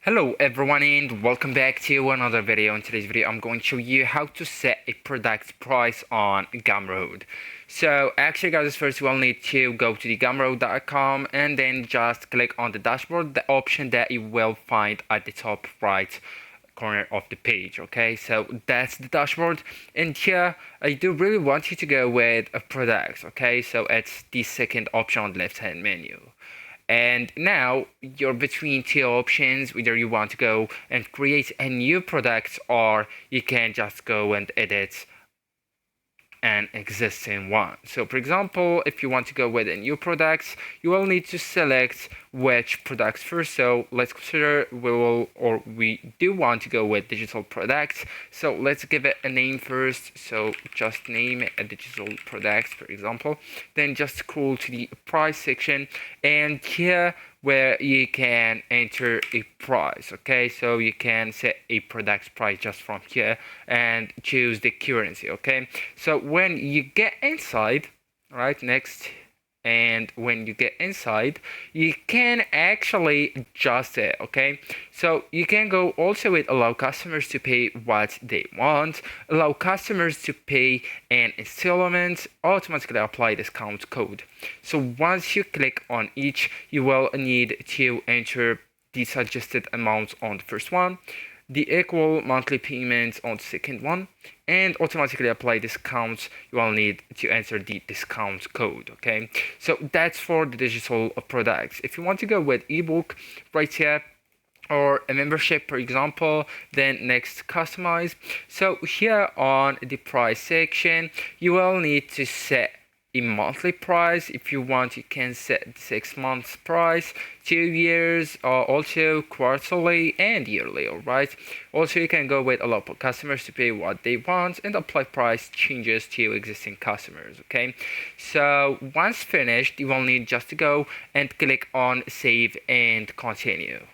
Hello everyone and welcome back to another video. In today's video I'm going to show you how to set a product price on Gumroad. So actually guys, first you will need to go to the gumroad.com and then just click on the dashboard, the option that you will find at the top right corner of the page. Okay, so that's the dashboard, and here I do really want you to go with a product. Okay, so it's the second option on the left hand menu. And now you're between two options, whether you want to go and create a new product or you can just go and edit an existing one. So for example, if you want to go with a new product, you will need to select which products first. So let's consider we do want to go with digital products. So let's give it a name first. So just name it a digital product, for example. Then just scroll to the price section, and here where you can enter a price. Okay, so you can set a product price just from here and choose the currency. Okay, so when you get inside, right, next, and when you get inside you can actually adjust it. Okay, so you can go also with allow customers to pay what they want, allow customers to pay an installment, automatically apply discount code. So once you click on each, you will need to enter the suggested amount on the first one, the equal monthly payments on the second one, and automatically apply discounts. You will need to enter the discount code. Okay, so that's for the digital products. If you want to go with ebook, right here, or a membership, for example, then next customize. So here on the price section, you will need to set a monthly price. If you want, you can set 6 months price, 2 years, or also quarterly and yearly. All right, also you can go with allow customers to pay what they want and apply price changes to existing customers. Okay, so once finished, you will need just to go and click on save and continue,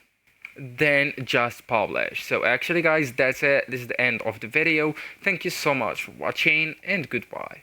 then just publish. So actually guys, that's it. This is the end of the video. Thank you so much for watching and goodbye.